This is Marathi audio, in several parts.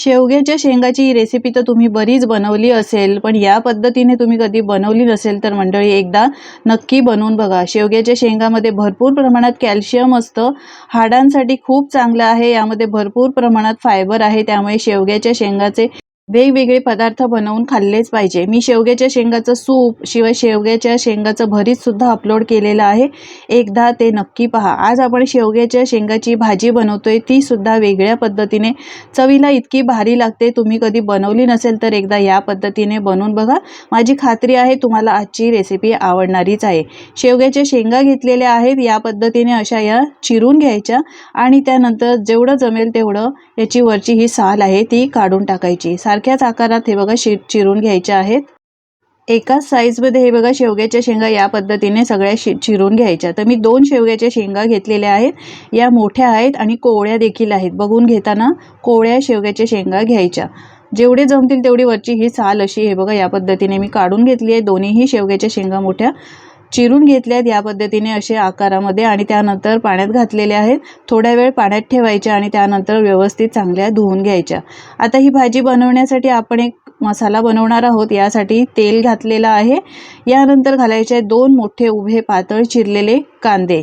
शेवग्याच्या शेंगाची रेसिपी तर तुम्ही बरीच बनवली असेल, पण या पद्धतीने तुम्ही कधी बनवली नसेल तर मंडळी एकदा नक्की बनवून बघा। शेवग्याच्या शेंगामध्ये भरपूर प्रमाणात कॅल्शियम असतं, हाडांसाठी खूप चांगलं आहे। यामध्ये भरपूर प्रमाणात फायबर आहे, त्यामुळे शेवग्याच्या शेंगाचे वेगवेगळे पदार्थ बनवून खाल्लेच पाहिजे। मी शेवग्याच्या शेंगाचं सूप शिवाय शेवग्याच्या शेंगाचं भरीत सुद्धा अपलोड केलेलं आहे, एकदा ते नक्की पहा। आज आपण शेवग्याच्या शेंगाची भाजी बनवतोय, ती सुद्धा वेगळ्या पद्धतीने चवीला इतकी भारी लागते। तुम्ही कधी बनवली नसेल तर एकदा या पद्धतीने बनवून बघा, माझी खात्री आहे तुम्हाला आजची रेसिपी आवडणारच आहे। शेवग्याच्या शेंगा घेतलेल्या आहेत, या पद्धतीने अशा या चिरून घ्यायच्या आणि त्यानंतर जेवढं जमेल तेवढं याची वरची ही साल आहे ती काढून टाकायची। सारख्याच आकारात हे बघा चिरून घ्यायच्या आहेत। एकाच साईजमध्ये हे बघा शेवग्याच्या शेंगा या पद्धतीने सगळ्या चिरून घ्यायच्या। तर मी 2 शेवग्याच्या शेंगा घेतलेल्या आहेत, या मोठ्या आहेत आणि कोवळ्या देखील आहेत। बघून घेताना कोवळ्या शेवग्याच्या शेंगा घ्यायच्या, जेवढे जमतील तेवढी वरची ही साल अशी हे बघा या पद्धतीने मी काढून घेतली आहे। दोन्हीही शेवग्याच्या शेंगा मोठ्या चिरून घेतल्यात या पद्धतीने असे आकारामध्ये आणि त्यानंतर पाण्यात घातलेले आहेत। थोडा वेळ पाण्यात ठेवायच्या आणि त्यानंतर व्यवस्थित चांगल्या धुवून घ्यायच्या। आता ही भाजी बनवण्यासाठी आपण एक मसाला बनवणार आहोत, यासाठी तेल घातलेलं आहे। यानंतर घालायचे 2 मोठे उभे पातळ चिरलेले कांदे।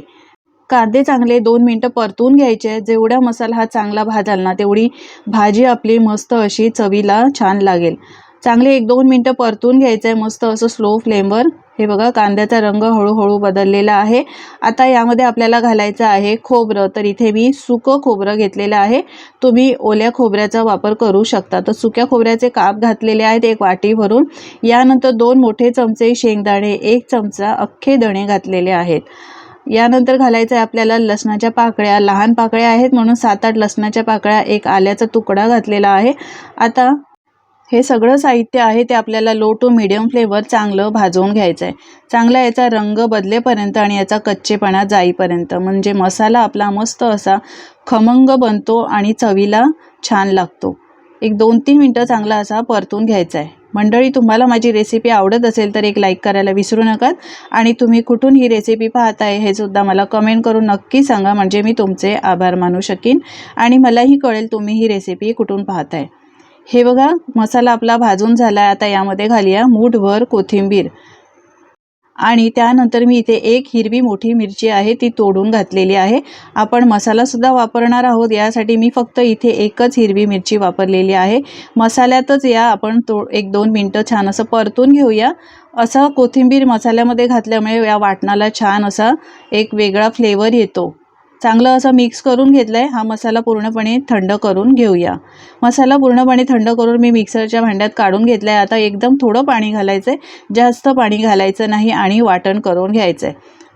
कांदे चांगले 2 मिनिटं परतून घ्यायचे। जेवढा मसाला हा चांगला भाजाल ना तेवढी भाजी आपली मस्त अशी चवीला छान लागेल। चांगले 1-2 मिनिटं परतून घ्यायचं आहे मस्त असं स्लो फ्लेमवर। हे बघा कांद्याचा रंग हळूहळू बदललेला आहे। आता यामध्ये आपल्याला घालायचं आहे खोबरं। तर इथे मी सुकं खोबरं घेतलेलं आहे, तुम्ही ओल्या खोबऱ्याचा वापर करू शकता। तर सुक्या खोबऱ्याचे काप घातलेले आहेत 1 वाटी भरून। यानंतर 2 मोठे चमचे शेंगदाणे, 1 चमचा अख्खे धणे घातलेले आहेत। यानंतर घालायचं आहे आपल्याला लसणाच्या पाकळ्या, लहान पाकळ्या आहेत म्हणून 7-8 लसणाच्या पाकळ्या, 1 आल्याचा तुकडा घातलेला आहे। आता हे सगळं साहित्य आहे ते आपल्याला लो टू मीडियम फ्लेवर चांगलं भाजवून घ्यायचं आहे। चांगला याचा रंग बदलेपर्यंत आणि याचा कच्चेपणा जाईपर्यंत, म्हणजे मसाला आपला मस्त असा खमंग बनतो आणि चवीला छान लागतो। एक 2-3 मिनिटं चांगला असा परतून घ्यायचा आहे। मंडळी तुम्हाला माझी रेसिपी आवडत असेल तर एक लाईक करायला विसरू नका आणि तुम्ही कुठून ही रेसिपी पाहताय हे सुद्धा मला कमेंट करून नक्की सांगा, म्हणजे मी तुमचे आभार मानू शकीन आणि मलाही कळेल तुम्ही ही रेसिपी कुठून पाहताय। हे बघा मसाला आपला भाजून झाला आहे। आता यामध्ये घालूया मूठभर कोथिंबीर आणि त्यानंतर मी इथे 1 हिरवी मोठी मिरची आहे ती तोडून घातलेली आहे। आपण मसाला सुद्धा वापरणार आहोत, यासाठी मी फक्त इथे 1च हिरवी मिरची वापरलेली आहे। मसाल्यातच या आपण 1-2 मिनिटं छान असं परतून घेऊया। असं कोथिंबीर मसाल्यामध्ये घातल्यामुळे या वाटणाला छान असा एक वेगळा फ्लेवर येतो। चांगलं असं मिक्स करून घेतलंय। हा मसाला पूर्णपणे थंड करून घेऊया। मसाला पूर्णपणे थंड करून मी मिक्सरच्या भांड्यात काढून घेतलाय। आता एकदम थोडं पाणी घालायचंय, जास्त पाणी घालायचं नाही आणि वाटण करून घ्यायचंय।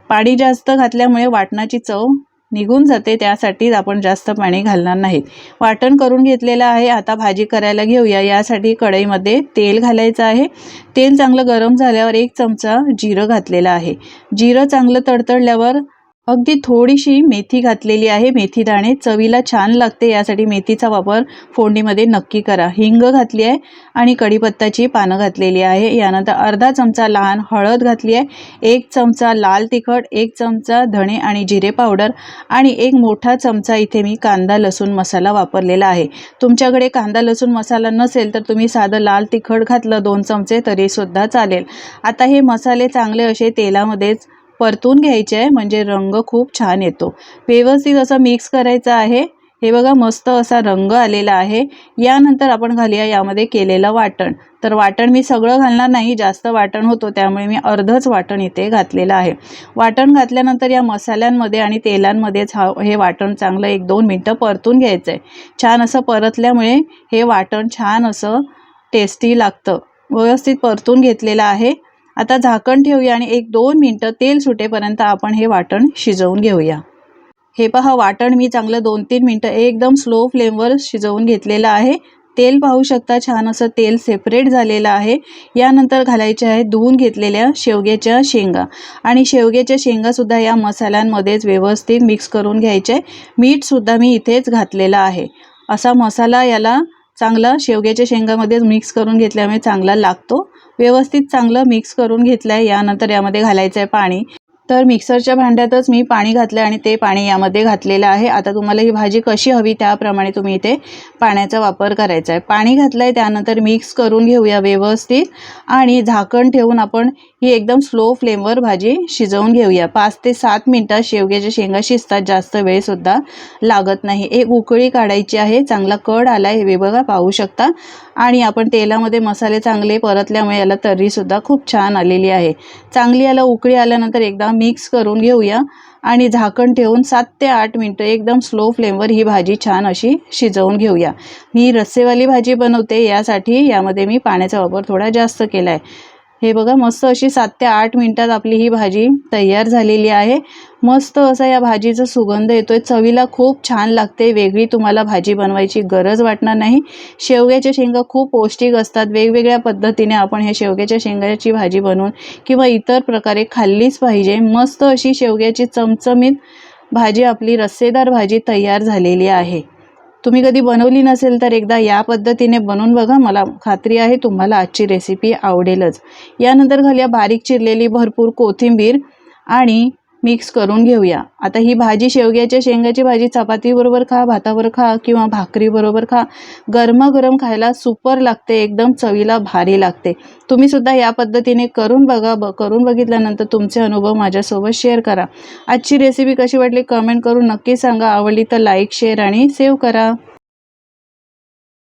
पाणी जास्त घातल्यामुळे वाटणाची चव निघून जाते, त्यासाठी आपण जास्त पाणी घालणार नाहीत। वाटण करून घेतलेलं आहे। आता भाजी करायला घेऊया। यासाठी कढईमध्ये तेल घालायचं आहे। तेल चांगलं गरम झाल्यावर 1 चमचा जिरं घातलेलं आहे। जिरं चांगलं तडतडल्यावर अगदी थोडीशी मेथी घातलेली आहे। मेथी दाणे चवीला छान लागते, यासाठी मेथीचा वापर फोडणीमध्ये नक्की करा। हिंग घातली आहे आणि कढीपत्त्याची पानं घातलेली आहे। यानंतर अर्धा चमचा लहान हळद घातली आहे, 1 चमचा लाल तिखट, 1 चमचा धणे आणि जिरे पावडर आणि 1 मोठा चमचा इथे मी कांदा लसूण मसाला वापरलेला आहे। तुमच्याकडे कांदा लसूण मसाला नसेल तर तुम्ही साधं लाल तिखट घातलं 2 चमचे तरी सुद्धा चालेल। आता हे मसाले चांगले असे तेलामध्येच परतून घ्यायचे आहे, म्हणजे रंग खूप छान येतो। व्यवस्थित असं मिक्स करायचं आहे। हे बघा मस्त असा रंग आलेला आहे। यानंतर आपण घालूया यामध्ये केलेलं वाटण। तर वाटण मी सगळं घालणार नाही, जास्त वाटण होतो त्यामुळे मी अर्धच वाटण इथे घातलेलं आहे। वाटण घातल्यानंतर या मसाल्यांमध्ये आणि तेलांमध्येच हे वाटण चांगलं 1-2 मिनिटं परतून घ्यायचं आहे। छान असं परतल्यामुळे हे वाटण छान असं टेस्टी लागतं। व्यवस्थित परतून घेतलेलं आहे। आता झाकण ठेवूया आणि 1-2 मिनिटं तेल सुटेपर्यंत आपण हे वाटण शिजवून घेऊया। हे पहा वाटण मी चांगलं 2-3 मिनिटं एकदम स्लो फ्लेमवर शिजवून घेतलेलं आहे। तेल पाहू शकता छान असं तेल सेपरेट झालेलं आहे। यानंतर घालायचे आहे धुवून घेतलेल्या शेवग्याच्या शेंगा आणि शेवग्याच्या शेंगा सुद्धा या मसाल्यांमध्येच व्यवस्थित मिक्स करून घ्यायचे। मीठ सुद्धा मी इथेच घातलेलं आहे। असा मसाला याला चांगला शेवग्याच्या शेंगामध्ये मिक्स करून घेतल्यामुळे चांगला लागतो। व्यवस्थित चांगलं मिक्स करून घेतलंय। यानंतर यामध्ये घालायचं आहे पाणी। तर मिक्सरच्या भांड्यातच मी पाणी घातलं आणि ते पाणी यामध्ये घातलेलं आहे. आता तुम्हाला ही भाजी कशी हवी त्याप्रमाणे तुम्ही इथे पाण्याचा वापर करायचा आहे. पाणी घातलं आहे, त्यानंतर मिक्स करून घेऊया व्यवस्थित आणि झाकण ठेवून आपण ही एकदम स्लो फ्लेमवर भाजी शिजवून घेऊया. 5 ते 7 मिनिटात शेवग्याच्या शेंगा शिजतात, जास्त वेळसुद्धा लागत नाही. एक उकळी काढायची आहे. चांगला कड आला आहे हे बघा, पाहू शकता. आणि आपण तेलामध्ये मसाले चांगले परतल्यामुळे याला तर्रीसुद्धा खूप छान आलेली आहे. चांगली याला उकळी आल्यानंतर एकदा मिक्स करून घेऊया आणि झाकण ठेवून 7 ते 8 मिनिटं एकदम स्लो फ्लेमवर ही भाजी छान अशी शिजवून घेऊया. मी रस्सेवाली भाजी बनवते, यासाठी यामध्ये मी पाण्याचा वापर थोडा जास्त केला आहे. हे बघा, मस्त अशी 7 ते 8 मिनिटात आपली ही भाजी तयार झालेली आहे. मस्त असा या भाजीचा सुगंध येतोय, चवीला खूप छान लागते. वेगळी तुम्हाला भाजी बनवायची गरज वाटणार नाही. शेवग्याच्या शेंगा खूप पौष्टिक असतात. वेगवेगळ्या पद्धतीने आपण हे शेवग्याच्या शेंगाची भाजी बनवून किंवा इतर प्रकारे खाल्लीच पाहिजे. मस्त अशी शेवग्याची चमचमीत भाजी, आपली रस्सेदार भाजी तयार झालेली आहे. तुम्ही कधी बनवली नसेल तर एकदा या पद्धतीने बनवून बघा. मला खात्री आहे तुम्हाला आजची रेसिपी आवडेलच. यानंतर घालूया बारीक चिरलेली भरपूर कोथिंबीर आणि मिक्स करून घेऊया. आता ही भाजी, शेवग्याच्या शेंगाची भाजी चपातीबरोबर खा, भातावर खा किंवा भाकरीबरोबर खा, गरमागरम खायला सुपर लागते, एकदम चवीला भारी लागते. तुम्ही सुद्धा या पद्धतीने करून बघा. करून बघितल्यानंतर तुमचे अनुभव माझ्यासोबत शेअर करा. आजची रेसिपी कशी वाटली कमेंट करून नक्की सांगा. आवडली तर लाईक, शेअर आणि सेव्ह करा.